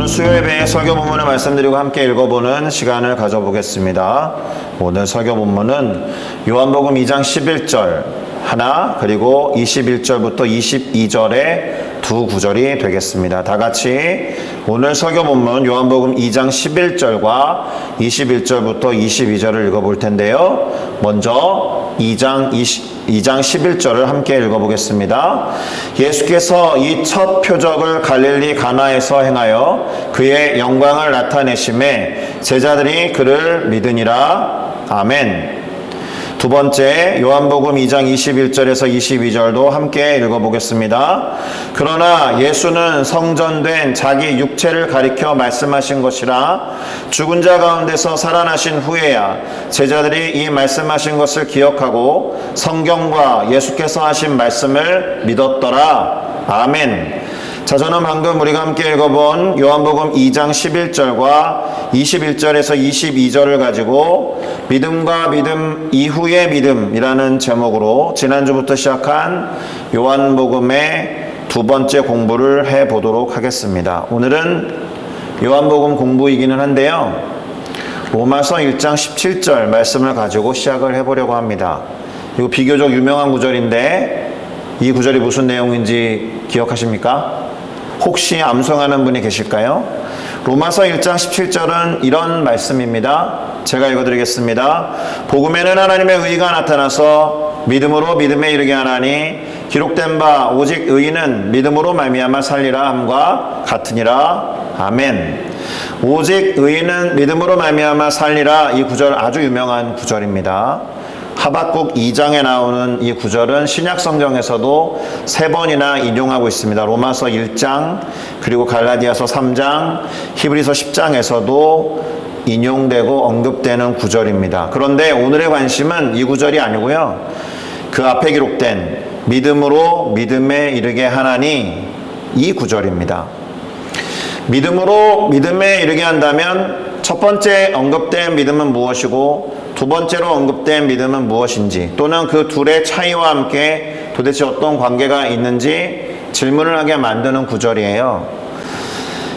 수요예배의 설교 본문을 말씀드리고 함께 읽어보는 시간을 가져보겠습니다. 오늘 설교 본문은 요한복음 2장 11절 하나, 그리고 21절부터 22절의 두 구절이 되겠습니다. 다 같이 오늘 설교 본문 요한복음 2장 11절과 21절부터 22절을 읽어볼 텐데요. 먼저 2장 11절을 함께 읽어보겠습니다. 예수께서 이 첫 표적을 갈릴리 가나에서 행하여 그의 영광을 나타내심에 제자들이 그를 믿으니라. 아멘. 두 번째 요한복음 2장 21절에서 22절도 함께 읽어보겠습니다. 그러나 예수는 성전된 자기 육체를 가리켜 말씀하신 것이라 죽은 자 가운데서 살아나신 후에야 제자들이 이 말씀하신 것을 기억하고 성경과 예수께서 하신 말씀을 믿었더라. 아멘. 자, 저는 방금 우리가 함께 읽어본 요한복음 2장 11절과 21절에서 22절을 가지고 믿음과 믿음 이후의 믿음이라는 제목으로 지난주부터 시작한 요한복음의 두 번째 공부를 해보도록 하겠습니다. 오늘은 요한복음 공부이기는 한데요. 로마서 1장 17절 말씀을 가지고 시작을 해보려고 합니다. 이거 비교적 유명한 구절인데 이 구절이 무슨 내용인지 기억하십니까? 혹시 암송하는 분이 계실까요? 로마서 1장 17절은 이런 말씀입니다. 제가 읽어드리겠습니다. 복음에는 하나님의 의가 나타나서 믿음으로 믿음에 이르게 하나니 기록된 바 오직 의인은 믿음으로 말미암아 살리라 함과 같으니라. 아멘. 오직 의인은 믿음으로 말미암아 살리라. 이 구절 아주 유명한 구절입니다. 하박국 2장에 나오는 이 구절은 신약성경에서도 3번이나 인용하고 있습니다. 로마서 1장, 그리고 갈라디아서 3장, 히브리서 10장에서도 인용되고 언급되는 구절입니다. 그런데 오늘의 관심은 이 구절이 아니고요. 그 앞에 기록된 믿음으로 믿음에 이르게 하나니 이 구절입니다. 믿음으로 믿음에 이르게 한다면 첫 번째 언급된 믿음은 무엇이고 두 번째로 언급된 믿음은 무엇인지, 또는 그 둘의 차이와 함께 도대체 어떤 관계가 있는지 질문을 하게 만드는 구절이에요.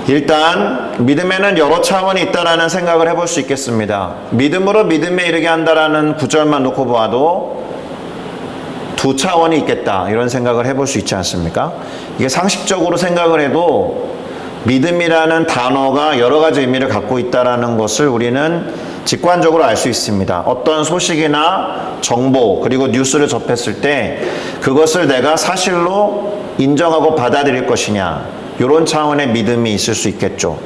일단 믿음에는 여러 차원이 있다라는 생각을 해볼 수 있겠습니다. 믿음으로 믿음에 이르게 한다라는 구절만 놓고 보아도 두 차원이 있겠다, 이런 생각을 해볼 수 있지 않습니까? 이게 상식적으로 생각을 해도 믿음이라는 단어가 여러 가지 의미를 갖고 있다라는 것을 우리는 직관적으로 알 수 있습니다. 어떤 소식이나 정보, 그리고 뉴스를 접했을 때 그것을 내가 사실로 인정하고 받아들일 것이냐, 이런 차원의 믿음이 있을 수 있겠죠.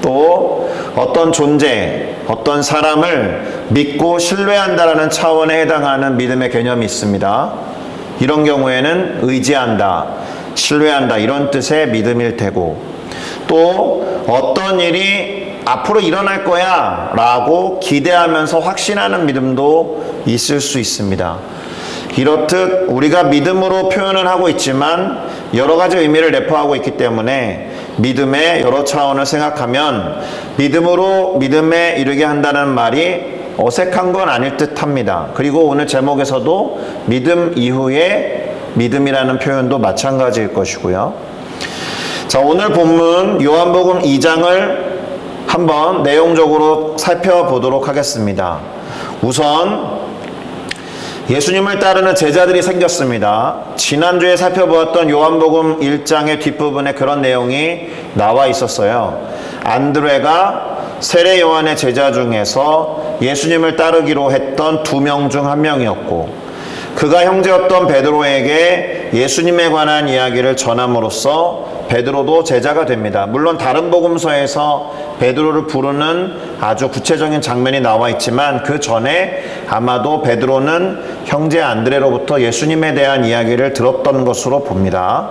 또 어떤 존재, 어떤 사람을 믿고 신뢰한다라는 차원에 해당하는 믿음의 개념이 있습니다. 이런 경우에는 의지한다, 신뢰한다, 이런 뜻의 믿음일 테고, 또 어떤 일이 앞으로 일어날 거야 라고 기대하면서 확신하는 믿음도 있을 수 있습니다. 이렇듯 우리가 믿음으로 표현을 하고 있지만 여러 가지 의미를 내포하고 있기 때문에 믿음의 여러 차원을 생각하면 믿음으로 믿음에 이르게 한다는 말이 어색한 건 아닐 듯 합니다. 그리고 오늘 제목에서도 믿음 이후에 믿음이라는 표현도 마찬가지일 것이고요. 자, 오늘 본문 요한복음 2장을 한번 내용적으로 살펴보도록 하겠습니다. 우선 예수님을 따르는 제자들이 생겼습니다. 지난주에 살펴보았던 요한복음 1장의 뒷부분에 그런 내용이 나와 있었어요. 안드레가 세례 요한의 제자 중에서 예수님을 따르기로 했던 2명 중 1명이었고, 그가 형제였던 베드로에게 예수님에 관한 이야기를 전함으로써 베드로도 제자가 됩니다. 물론 다른 복음서에서 베드로를 부르는 아주 구체적인 장면이 나와 있지만 그 전에 아마도 베드로는 형제 안드레로부터 예수님에 대한 이야기를 들었던 것으로 봅니다.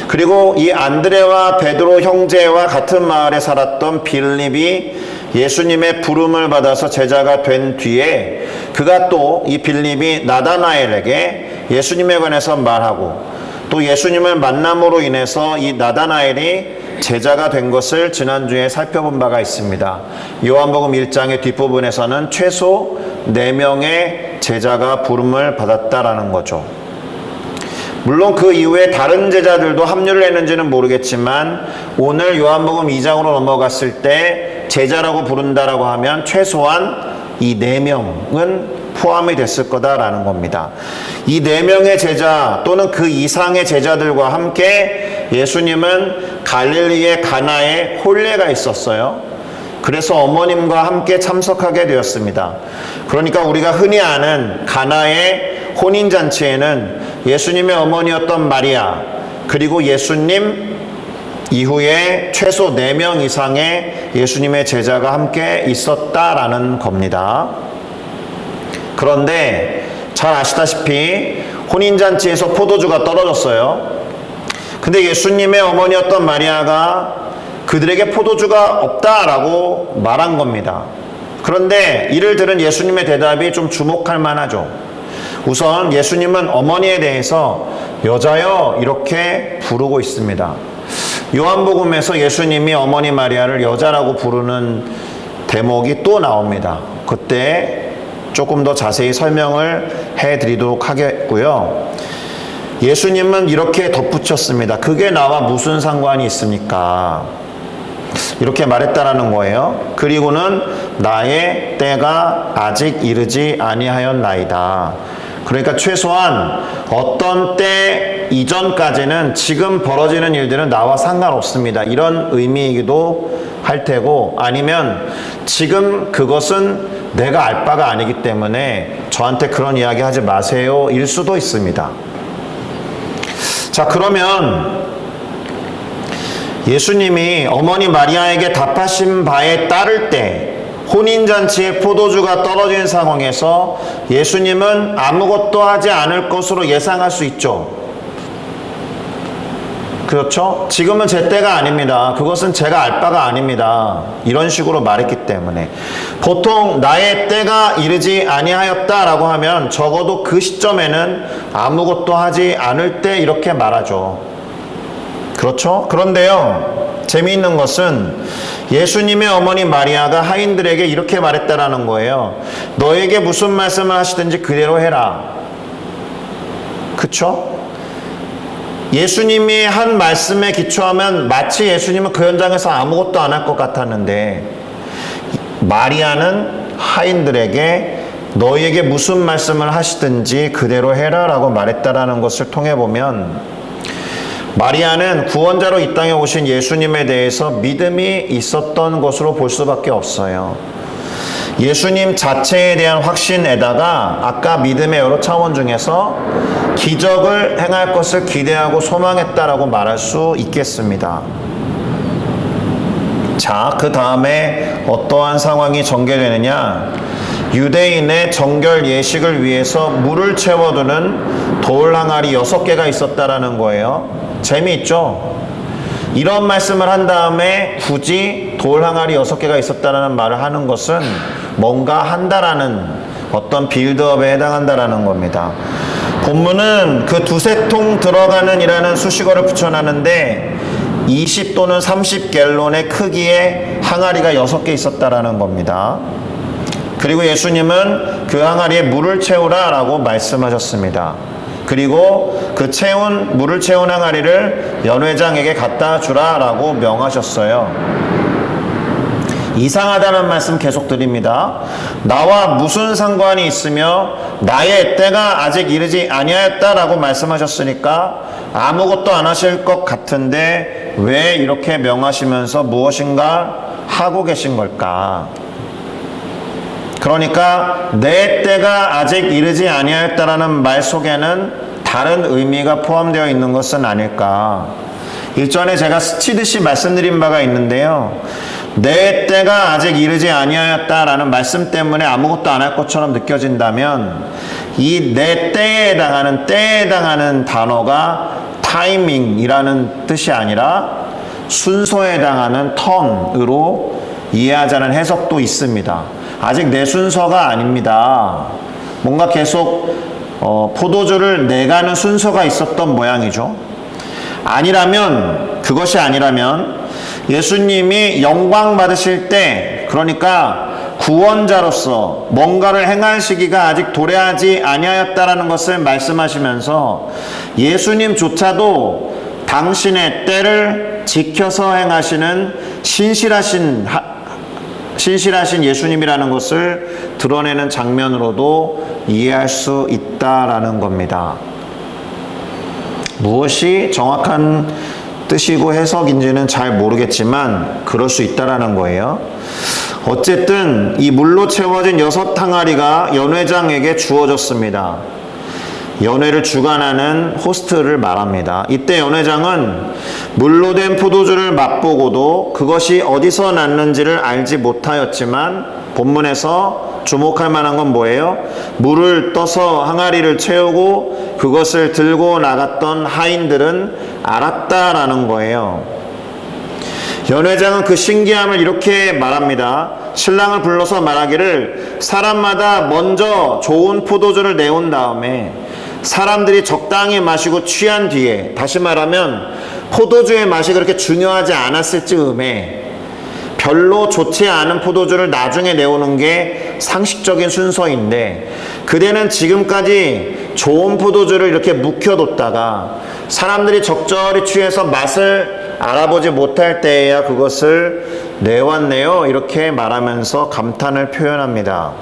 그리고 이 안드레와 베드로 형제와 같은 마을에 살았던 빌립이 예수님의 부름을 받아서 제자가 된 뒤에 그가 또 이 빌립이 나다나엘에게 예수님에 관해서 말하고, 또 예수님을 만남으로 인해서 이 나다나엘이 제자가 된 것을 지난주에 살펴본 바가 있습니다. 요한복음 1장의 뒷부분에서는 최소 4명의 제자가 부름을 받았다라는 거죠. 물론 그 이후에 다른 제자들도 합류를 했는지는 모르겠지만 오늘 요한복음 2장으로 넘어갔을 때 제자라고 부른다라고 하면 최소한 이 4명은 포함이 됐을 거다라는 겁니다. 이 4명의 제자 또는 그 이상의 제자들과 함께 예수님은 갈릴리의 가나에 혼례가 있었어요. 그래서 어머님과 함께 참석하게 되었습니다. 그러니까 우리가 흔히 아는 가나의 혼인잔치에는 예수님의 어머니였던 마리아, 그리고 예수님 이후에 최소 4명 이상의 예수님의 제자가 함께 있었다라는 겁니다. 그런데 잘 아시다시피 혼인잔치에서 포도주가 떨어졌어요. 근데 예수님의 어머니였던 마리아가 그들에게 포도주가 없다라고 말한 겁니다. 그런데 이를 들은 예수님의 대답이 좀 주목할 만하죠. 우선 예수님은 어머니에 대해서 여자여 이렇게 부르고 있습니다. 요한복음에서 예수님이 어머니 마리아를 여자라고 부르는 대목이 또 나옵니다. 그때 조금 더 자세히 설명을 해드리도록 하겠고요. 예수님은 이렇게 덧붙였습니다. 그게 나와 무슨 상관이 있습니까? 이렇게 말했다라는 거예요. 그리고는 나의 때가 아직 이르지 아니하였나이다. 그러니까 최소한 어떤 때 이전까지는 지금 벌어지는 일들은 나와 상관없습니다. 이런 의미이기도 할 테고, 아니면 지금 그것은 내가 알 바가 아니기 때문에 저한테 그런 이야기 하지 마세요 일 수도 있습니다. 자, 그러면 예수님이 어머니 마리아에게 답하신 바에 따를 때 혼인잔치에 포도주가 떨어진 상황에서 예수님은 아무것도 하지 않을 것으로 예상할 수 있죠. 그렇죠? 지금은 제 때가 아닙니다. 그것은 제가 알 바가 아닙니다. 이런 식으로 말했기 때문에 보통 나의 때가 이르지 아니하였다라고 하면 적어도 그 시점에는 아무것도 하지 않을 때 이렇게 말하죠. 그렇죠? 그런데요, 재미있는 것은 예수님의 어머니 마리아가 하인들에게 이렇게 말했다라는 거예요. 너에게 무슨 말씀을 하시든지 그대로 해라. 그쵸? 예수님이 한 말씀에 기초하면 마치 예수님은 그 현장에서 아무것도 안 할 것 같았는데, 마리아는 하인들에게 너에게 무슨 말씀을 하시든지 그대로 해라 라고 말했다라는 것을 통해 보면 마리아는 구원자로 이 땅에 오신 예수님에 대해서 믿음이 있었던 것으로 볼 수밖에 없어요. 예수님 자체에 대한 확신에다가 아까 믿음의 여러 차원 중에서 기적을 행할 것을 기대하고 소망했다라고 말할 수 있겠습니다. 자, 그 다음에 어떠한 상황이 전개되느냐? 유대인의 정결 예식을 위해서 물을 채워두는 돌 항아리 6개가 있었다라는 거예요. 재미있죠? 이런 말씀을 한 다음에 굳이 돌 항아리 6개가 있었다라는 말을 하는 것은 뭔가 한다라는 어떤 빌드업에 해당한다라는 겁니다. 본문은 그 두세 통 들어가는 이라는 수식어를 붙여놨는데 20 또는 30갤론의 크기의 항아리가 6개 있었다라는 겁니다. 그리고 예수님은 그 항아리에 물을 채우라 라고 말씀하셨습니다. 그리고 그 물을 채운 항아리를 연회장에게 갖다 주라 라고 명하셨어요. 이상하다는 말씀 계속 드립니다. 나와 무슨 상관이 있으며 나의 때가 아직 이르지 아니하였다라고 말씀하셨으니까 아무것도 안 하실 것 같은데 왜 이렇게 명하시면서 무엇인가 하고 계신 걸까? 그러니까 내 때가 아직 이르지 아니하였다라는 말 속에는 다른 의미가 포함되어 있는 것은 아닐까. 일전에 제가 스치듯이 말씀드린 바가 있는데요. 내 때가 아직 이르지 아니하였다라는 말씀 때문에 아무것도 안 할 것처럼 느껴진다면 이 내 때에 해당하는 단어가 타이밍이라는 뜻이 아니라 순서에 해당하는 턴으로 이해하자는 해석도 있습니다. 아직 내 순서가 아닙니다. 뭔가 계속 포도주를 내가는 순서가 있었던 모양이죠. 그것이 아니라면 예수님이 영광 받으실 때, 그러니까 구원자로서 뭔가를 행할 시기가 아직 도래하지 아니하였다라는 것을 말씀하시면서 예수님조차도 당신의 때를 지켜서 행하시는 신실하신 예수님이라는 것을 드러내는 장면으로도 이해할 수 있다라는 겁니다. 무엇이 정확한 뜻이고 해석인지는 잘 모르겠지만 그럴 수 있다라는 거예요. 어쨌든 이 물로 채워진 6항아리가 연회장에게 주어졌습니다. 연회를 주관하는 호스트를 말합니다. 이때 연회장은 물로 된 포도주를 맛보고도 그것이 어디서 났는지를 알지 못하였지만 본문에서 주목할 만한 건 뭐예요? 물을 떠서 항아리를 채우고 그것을 들고 나갔던 하인들은 알았다라는 거예요. 연회장은 그 신기함을 이렇게 말합니다. 신랑을 불러서 말하기를 사람마다 먼저 좋은 포도주를 내온 다음에 사람들이 적당히 마시고 취한 뒤에, 다시 말하면 포도주의 맛이 그렇게 중요하지 않았을 즈음에 별로 좋지 않은 포도주를 나중에 내오는 게 상식적인 순서인데, 그대는 지금까지 좋은 포도주를 이렇게 묵혀뒀다가 사람들이 적절히 취해서 맛을 알아보지 못할 때에야 그것을 내왔네요. 이렇게 말하면서 감탄을 표현합니다.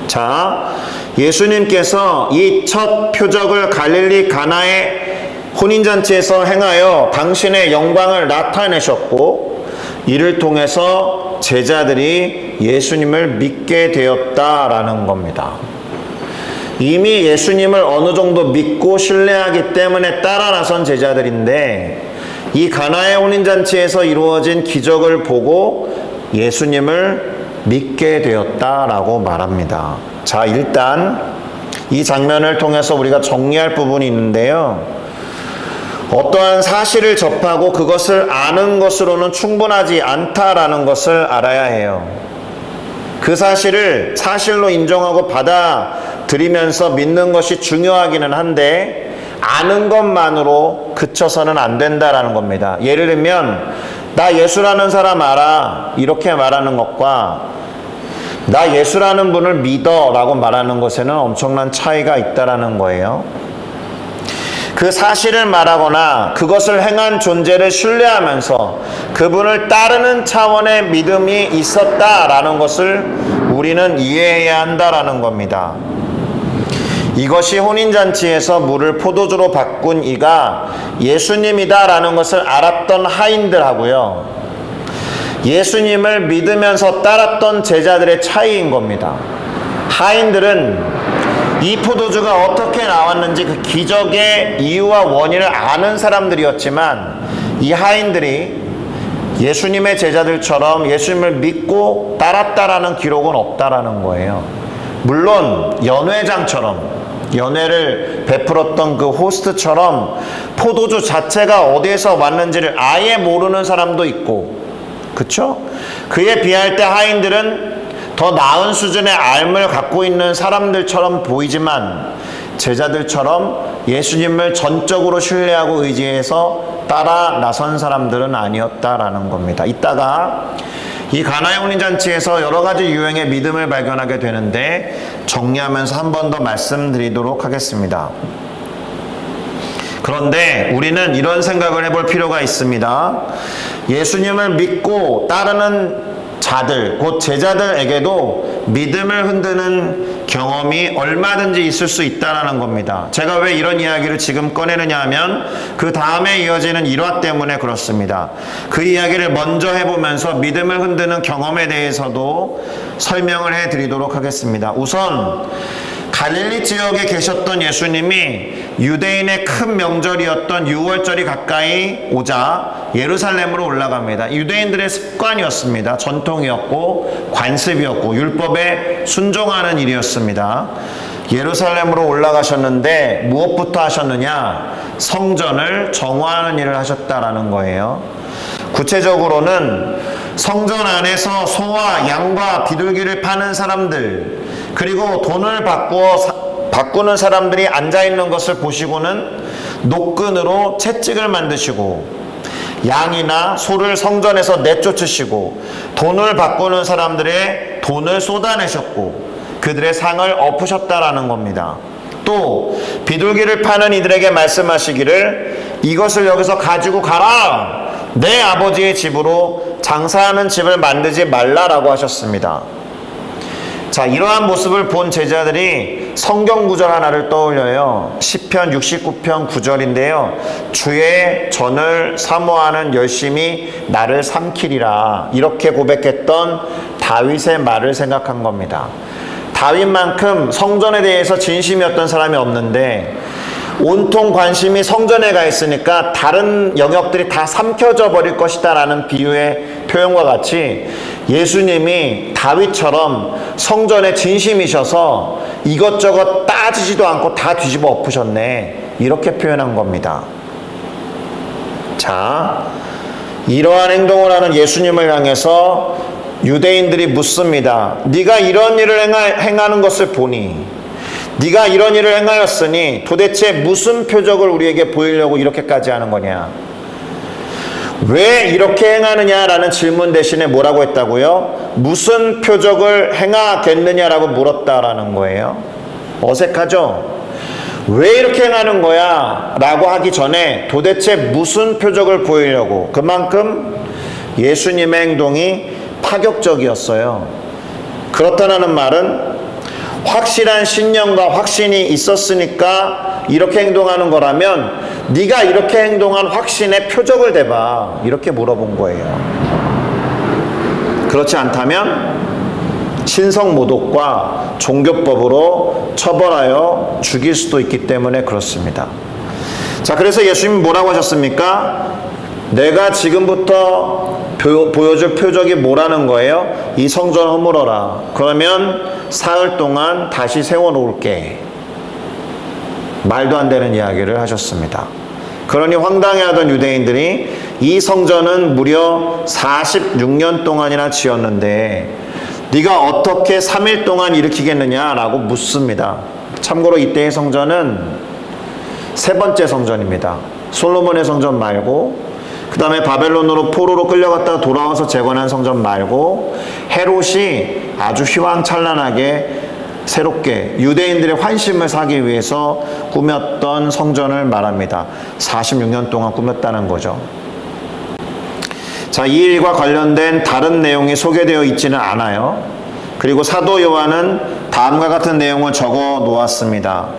자, 예수님께서 이 첫 표적을 갈릴리 가나의 혼인잔치에서 행하여 당신의 영광을 나타내셨고, 이를 통해서 제자들이 예수님을 믿게 되었다라는 겁니다. 이미 예수님을 어느 정도 믿고 신뢰하기 때문에 따라 나선 제자들인데, 이 가나의 혼인잔치에서 이루어진 기적을 보고 예수님을 믿게 되었다라고 말합니다. 자, 일단 이 장면을 통해서 우리가 정리할 부분이 있는데요. 어떠한 사실을 접하고 그것을 아는 것으로는 충분하지 않다라는 것을 알아야 해요. 그 사실을 사실로 인정하고 받아들이면서 믿는 것이 중요하기는 한데, 아는 것만으로 그쳐서는 안 된다라는 겁니다. 예를 들면 나 예수라는 사람 알아 이렇게 말하는 것과 나 예수라는 분을 믿어 라고 말하는 것에는 엄청난 차이가 있다라는 거예요. 그 사실을 말하거나 그것을 행한 존재를 신뢰하면서 그분을 따르는 차원의 믿음이 있었다라는 것을 우리는 이해해야 한다라는 겁니다. 이것이 혼인잔치에서 물을 포도주로 바꾼 이가 예수님이다라는 것을 알았던 하인들하고요, 예수님을 믿으면서 따랐던 제자들의 차이인 겁니다. 하인들은 이 포도주가 어떻게 나왔는지 그 기적의 이유와 원인을 아는 사람들이었지만, 이 하인들이 예수님의 제자들처럼 예수님을 믿고 따랐다라는 기록은 없다라는 거예요. 물론 연회장처럼, 연회를 베풀었던 그 호스트처럼 포도주 자체가 어디에서 왔는지를 아예 모르는 사람도 있고, 그쵸? 그에 비할 때 하인들은 더 나은 수준의 알을 갖고 있는 사람들처럼 보이지만, 제자들처럼 예수님을 전적으로 신뢰하고 의지해서 따라 나선 사람들은 아니었다라는 겁니다. 이따가 이 가나의 혼인잔치에서 여러 가지 유형의 믿음을 발견하게 되는데 정리하면서 한 번 더 말씀드리도록 하겠습니다. 그런데 우리는 이런 생각을 해볼 필요가 있습니다. 예수님을 믿고 따르는 자들, 곧 제자들에게도 믿음을 흔드는 경험이 얼마든지 있을 수 있다는 겁니다. 제가 왜 이런 이야기를 지금 꺼내느냐 하면 그 다음에 이어지는 일화 때문에 그렇습니다. 그 이야기를 먼저 해보면서 믿음을 흔드는 경험에 대해서도 설명을 해드리도록 하겠습니다. 우선 갈릴리 지역에 계셨던 예수님이 유대인의 큰 명절이었던 유월절이 가까이 오자 예루살렘으로 올라갑니다. 유대인들의 습관이었습니다. 전통이었고 관습이었고 율법에 순종하는 일이었습니다. 예루살렘으로 올라가셨는데 무엇부터 하셨느냐? 성전을 정화하는 일을 하셨다라는 거예요. 구체적으로는 성전 안에서 소와 양과 비둘기를 파는 사람들, 그리고 돈을 바꾸는 사람들이 앉아있는 것을 보시고는 노끈으로 채찍을 만드시고, 양이나 소를 성전에서 내쫓으시고 돈을 바꾸는 사람들의 돈을 쏟아내셨고 그들의 상을 엎으셨다라는 겁니다. 또 비둘기를 파는 이들에게 말씀하시기를 이것을 여기서 가지고 가라. 내 아버지의 집으로 장사하는 집을 만들지 말라라고 하셨습니다. 자, 이러한 모습을 본 제자들이 성경 구절 하나를 떠올려요. 시편 69편 9절인데요. 주의 전을 사모하는 열심히 나를 삼키리라. 이렇게 고백했던 다윗의 말을 생각한 겁니다. 다윗만큼 성전에 대해서 진심이었던 사람이 없는데 온통 관심이 성전에 가 있으니까 다른 영역들이 다 삼켜져 버릴 것이다 라는 비유의 표현과 같이 예수님이 다윗처럼 성전에 진심이셔서 이것저것 따지지도 않고 다 뒤집어 엎으셨네, 이렇게 표현한 겁니다. 자, 이러한 행동을 하는 예수님을 향해서 유대인들이 묻습니다. 네가 이런 일을 행하는 것을 보니, 네가 이런 일을 행하였으니 도대체 무슨 표적을 우리에게 보이려고 이렇게까지 하는 거냐? 왜 이렇게 행하느냐라는 질문 대신에 뭐라고 했다고요? 무슨 표적을 행하겠느냐라고 물었다라는 거예요. 어색하죠? 왜 이렇게 행하는 거야? 라고 하기 전에 도대체 무슨 표적을 보이려고, 그만큼 예수님의 행동이 파격적이었어요. 그렇다는 말은 확실한 신념과 확신이 있었으니까 이렇게 행동하는 거라면 네가 이렇게 행동한 확신의 표적을 대봐, 이렇게 물어본 거예요. 그렇지 않다면 신성모독과 종교법으로 처벌하여 죽일 수도 있기 때문에 그렇습니다. 자, 그래서 예수님이 뭐라고 하셨습니까? 내가 지금부터 보여줄 표적이 뭐라는 거예요? 이 성전 허물어라. 그러면 사흘 동안 다시 세워놓을게. 말도 안 되는 이야기를 하셨습니다. 그러니 황당해하던 유대인들이 이 성전은 무려 46년 동안이나 지었는데 네가 어떻게 3일 동안 일으키겠느냐라고 묻습니다. 참고로 이때의 성전은 세 번째 성전입니다. 솔로몬의 성전 말고, 그 다음에 바벨론으로 포로로 끌려갔다가 돌아와서 재건한 성전 말고, 헤롯이 아주 휘황찬란하게 새롭게 유대인들의 환심을 사기 위해서 꾸몄던 성전을 말합니다. 46년 동안 꾸몄다는 거죠. 자, 이 일과 관련된 다른 내용이 소개되어 있지는 않아요. 그리고 사도 요한은 다음과 같은 내용을 적어 놓았습니다.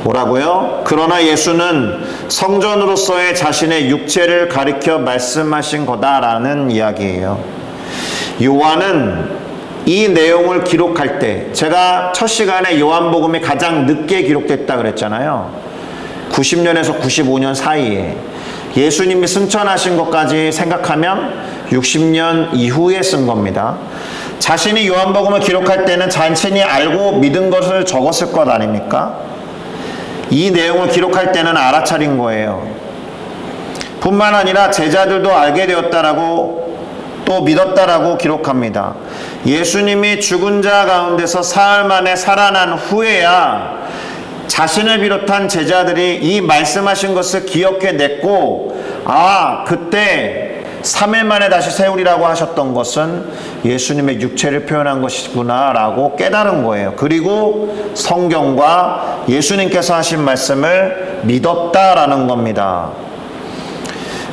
뭐라고요? 그러나 예수는 성전으로서의 자신의 육체를 가리켜 말씀하신 거다라는 이야기예요. 요한은 이 내용을 기록할 때, 제가 첫 시간에 요한복음이 가장 늦게 기록됐다 그랬잖아요. 90년에서 95년 사이에 예수님이 승천하신 것까지 생각하면 60년 이후에 쓴 겁니다. 자신이 요한복음을 기록할 때는 자신이 알고 믿은 것을 적었을 것 아닙니까? 이 내용을 기록할 때는 알아차린 거예요. 뿐만 아니라 제자들도 알게 되었다라고 또 믿었다라고 기록합니다. 예수님이 죽은 자 가운데서 사흘 만에 살아난 후에야 자신을 비롯한 제자들이 이 말씀하신 것을 기억해냈고, 아, 그때 3일 만에 다시 세우리라고 하셨던 것은 예수님의 육체를 표현한 것이구나 라고 깨달은 거예요. 그리고 성경과 예수님께서 하신 말씀을 믿었다라는 겁니다.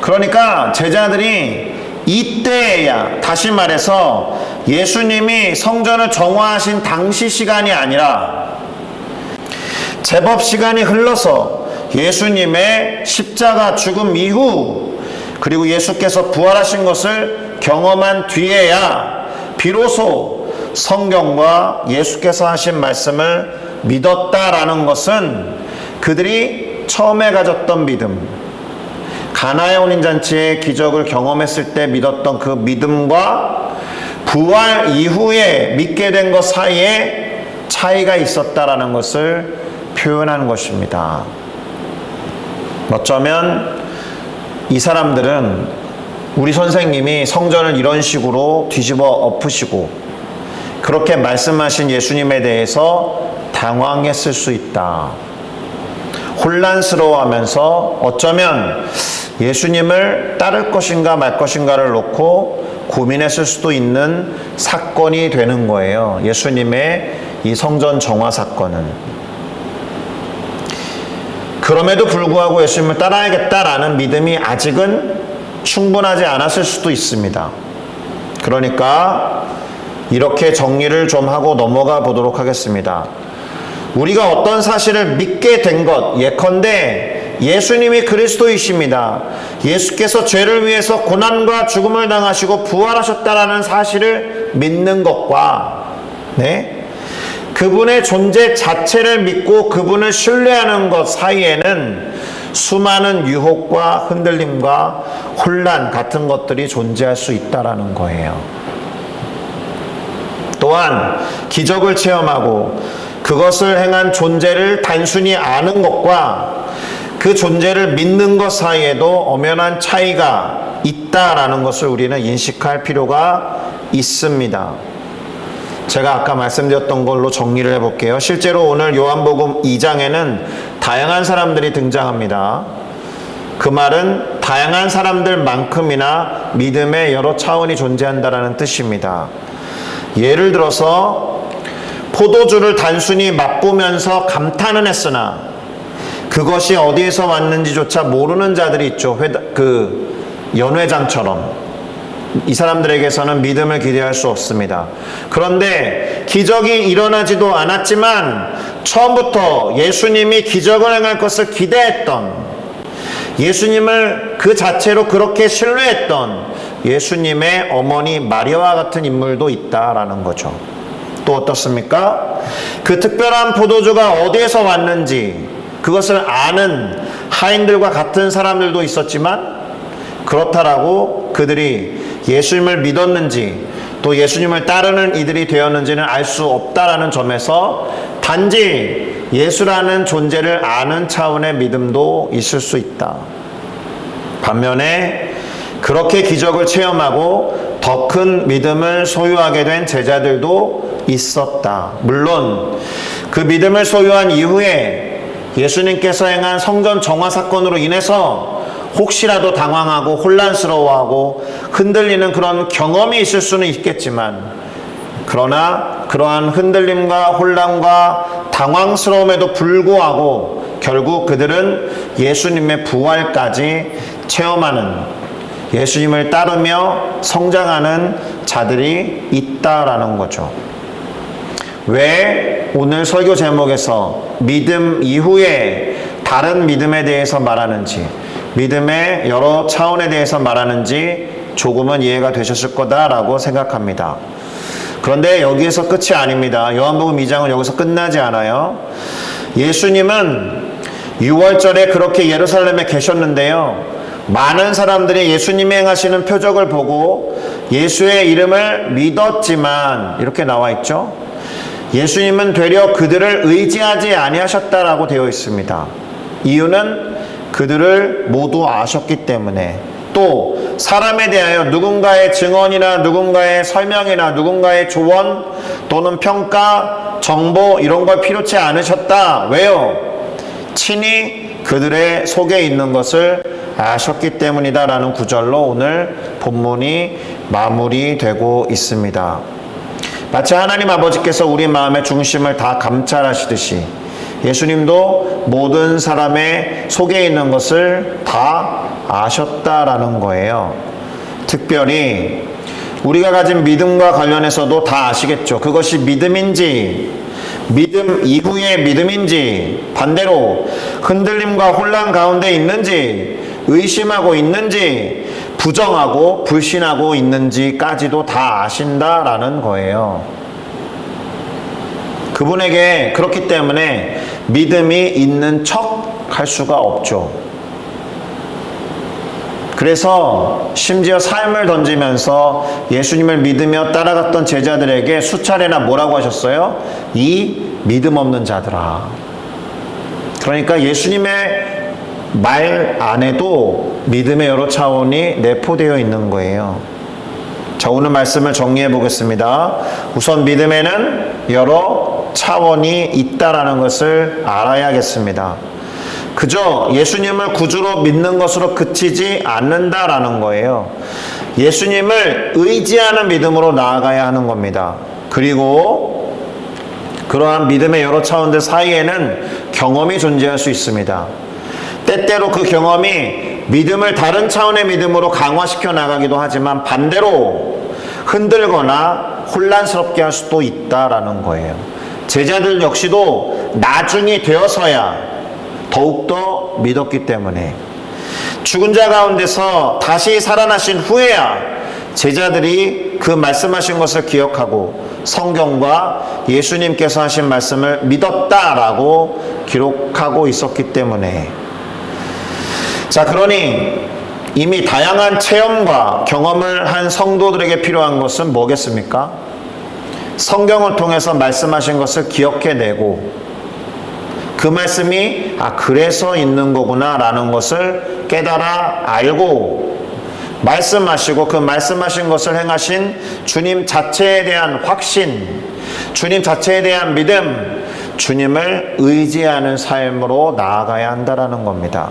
그러니까 제자들이 이때야, 다시 말해서 예수님이 성전을 정화하신 당시 시간이 아니라 제법 시간이 흘러서 예수님의 십자가 죽음 이후, 그리고 예수께서 부활하신 것을 경험한 뒤에야 비로소 성경과 예수께서 하신 말씀을 믿었다라는 것은 그들이 처음에 가졌던 믿음, 가나의 혼인잔치의 기적을 경험했을 때 믿었던 그 믿음과 부활 이후에 믿게 된 것 사이에 차이가 있었다라는 것을 표현하는 것입니다. 어쩌면 이 사람들은 우리 선생님이 성전을 이런 식으로 뒤집어 엎으시고 그렇게 말씀하신 예수님에 대해서 당황했을 수 있다. 혼란스러워하면서 어쩌면 예수님을 따를 것인가 말 것인가를 놓고 고민했을 수도 있는 사건이 되는 거예요. 예수님의 이 성전 정화 사건은. 그럼에도 불구하고 예수님을 따라야겠다라는 믿음이 아직은 충분하지 않았을 수도 있습니다. 그러니까 이렇게 정리를 좀 하고 넘어가 보도록 하겠습니다. 우리가 어떤 사실을 믿게 된 것, 예컨대 예수님이 그리스도이십니다. 예수께서 죄를 위해서 고난과 죽음을 당하시고 부활하셨다라는 사실을 믿는 것과 그분의 존재 자체를 믿고 그분을 신뢰하는 것 사이에는 수많은 유혹과 흔들림과 혼란 같은 것들이 존재할 수 있다라는 거예요. 또한 기적을 체험하고 그것을 행한 존재를 단순히 아는 것과 그 존재를 믿는 것 사이에도 엄연한 차이가 있다라는 것을 우리는 인식할 필요가 있습니다. 제가 아까 말씀드렸던 걸로 정리를 해볼게요. 실제로 오늘 요한복음 2장에는 다양한 사람들이 등장합니다. 그 말은 다양한 사람들만큼이나 믿음의 여러 차원이 존재한다는 뜻입니다. 예를 들어서 포도주를 단순히 맛보면서 감탄은 했으나 그것이 어디에서 왔는지조차 모르는 자들이 있죠. 연회장처럼. 이 사람들에게서는 믿음을 기대할 수 없습니다. 그런데 기적이 일어나지도 않았지만 처음부터 예수님이 기적을 행할 것을 기대했던, 예수님을 그 자체로 그렇게 신뢰했던 예수님의 어머니 마리아와 같은 인물도 있다라는 거죠. 또 어떻습니까? 그 특별한 포도주가 어디에서 왔는지 그것을 아는 하인들과 같은 사람들도 있었지만 그렇다라고 그들이 예수님을 믿었는지 또 예수님을 따르는 이들이 되었는지는 알 수 없다라는 점에서 단지 예수라는 존재를 아는 차원의 믿음도 있을 수 있다. 반면에 그렇게 기적을 체험하고 더 큰 믿음을 소유하게 된 제자들도 있었다. 물론 그 믿음을 소유한 이후에 예수님께서 행한 성전 정화 사건으로 인해서 혹시라도 당황하고 혼란스러워하고 흔들리는 그런 경험이 있을 수는 있겠지만, 그러나 그러한 흔들림과 혼란과 당황스러움에도 불구하고 결국 그들은 예수님의 부활까지 체험하는, 예수님을 따르며 성장하는 자들이 있다라는 거죠. 왜 오늘 설교 제목에서 믿음 이후에 다른 믿음에 대해서 말하는지, 믿음의 여러 차원에 대해서 말하는지 조금은 이해가 되셨을 거다라고 생각합니다. 그런데 여기에서 끝이 아닙니다. 요한복음 2장은 여기서 끝나지 않아요. 예수님은 6월절에 그렇게 예루살렘에 계셨는데요. 많은 사람들이 예수님이 행하시는 표적을 보고 예수의 이름을 믿었지만, 이렇게 나와 있죠. 예수님은 되려 그들을 의지하지 아니하셨다라고 되어 있습니다. 이유는 그들을 모두 아셨기 때문에, 또 사람에 대하여 누군가의 증언이나 누군가의 설명이나 누군가의 조언 또는 평가, 정보 이런 걸 필요치 않으셨다. 왜요? 친히 그들의 속에 있는 것을 아셨기 때문이다 라는 구절로 오늘 본문이 마무리되고 있습니다. 마치 하나님 아버지께서 우리 마음의 중심을 다 감찰하시듯이 예수님도 모든 사람의 속에 있는 것을 다 아셨다라는 거예요. 특별히 우리가 가진 믿음과 관련해서도 다 아시겠죠. 그것이 믿음인지, 믿음 이후의 믿음인지, 반대로 흔들림과 혼란 가운데 있는지, 의심하고 있는지, 부정하고 불신하고 있는지까지도 다 아신다라는 거예요. 그분에게 그렇기 때문에 믿음이 있는 척 할 수가 없죠. 그래서 심지어 삶을 던지면서 예수님을 믿으며 따라갔던 제자들에게 수차례나 뭐라고 하셨어요? 이 믿음 없는 자들아. 그러니까 예수님의 말 안에도 믿음의 여러 차원이 내포되어 있는 거예요. 자, 오늘 말씀을 정리해 보겠습니다. 우선 믿음에는 여러 차원이 있다라는 것을 알아야겠습니다. 그저 예수님을 구주로 믿는 것으로 그치지 않는다라는 거예요. 예수님을 의지하는 믿음으로 나아가야 하는 겁니다. 그리고 그러한 믿음의 여러 차원들 사이에는 경험이 존재할 수 있습니다. 때때로 그 경험이 믿음을 다른 차원의 믿음으로 강화시켜 나가기도 하지만 반대로 흔들거나 혼란스럽게 할 수도 있다라는 거예요. 제자들 역시도 나중이 되어서야 더욱더 믿었기 때문에 죽은 자 가운데서 다시 살아나신 후에야 제자들이 그 말씀하신 것을 기억하고 성경과 예수님께서 하신 말씀을 믿었다라고 기록하고 있었기 때문에 자, 그러니 이미 다양한 체험과 경험을 한 성도들에게 필요한 것은 뭐겠습니까? 성경을 통해서 말씀하신 것을 기억해내고 그 말씀이 그래서 있는 거구나 라는 것을 깨달아 알고 말씀하시고 그 말씀하신 것을 행하신 주님 자체에 대한 확신, 주님 자체에 대한 믿음, 주님을 의지하는 삶으로 나아가야 한다는 겁니다.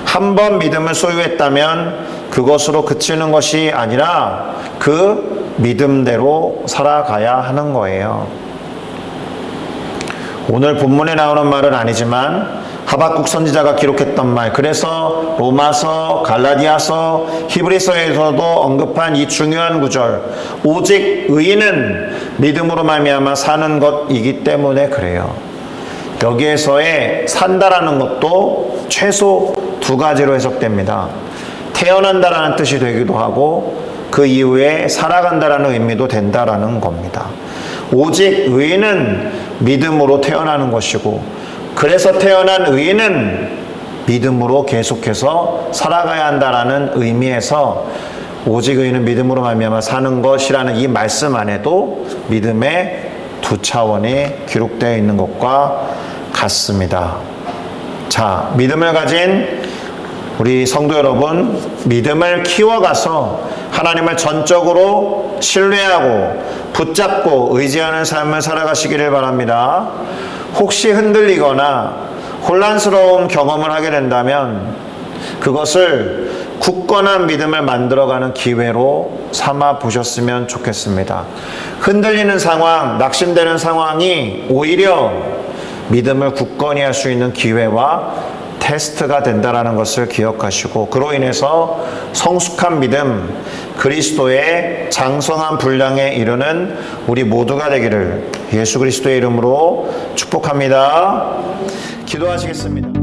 한 번 믿음을 소유했다면 그것으로 그치는 것이 아니라 그 믿음대로 살아가야 하는 거예요. 오늘 본문에 나오는 말은 아니지만 하박국 선지자가 기록했던 말, 그래서 로마서, 갈라디아서, 히브리서에서도 언급한 이 중요한 구절, 오직 의인은 믿음으로 말미암아 사는 것이기 때문에 그래요. 여기에서의 산다라는 것도 최소 두 가지로 해석됩니다. 태어난다라는 뜻이 되기도 하고 그 이후에 살아간다라는 의미도 된다라는 겁니다. 오직 의인은 믿음으로 태어나는 것이고 그래서 태어난 의인은 믿음으로 계속해서 살아가야 한다라는 의미에서 오직 의인은 믿음으로 말미암아 사는 것이라는 이 말씀 안에도 믿음의 두 차원이 기록되어 있는 것과 같습니다. 자, 믿음을 가진 우리 성도 여러분, 믿음을 키워가서 하나님을 전적으로 신뢰하고 붙잡고 의지하는 삶을 살아가시기를 바랍니다. 혹시 흔들리거나 혼란스러운 경험을 하게 된다면 그것을 굳건한 믿음을 만들어가는 기회로 삼아 보셨으면 좋겠습니다. 흔들리는 상황, 낙심되는 상황이 오히려 믿음을 굳건히 할 수 있는 기회와 테스트가 된다는 것을 기억하시고 그로 인해서 성숙한 믿음, 그리스도의 장성한 분량에 이르는 우리 모두가 되기를 예수 그리스도의 이름으로 축복합니다. 기도하시겠습니다.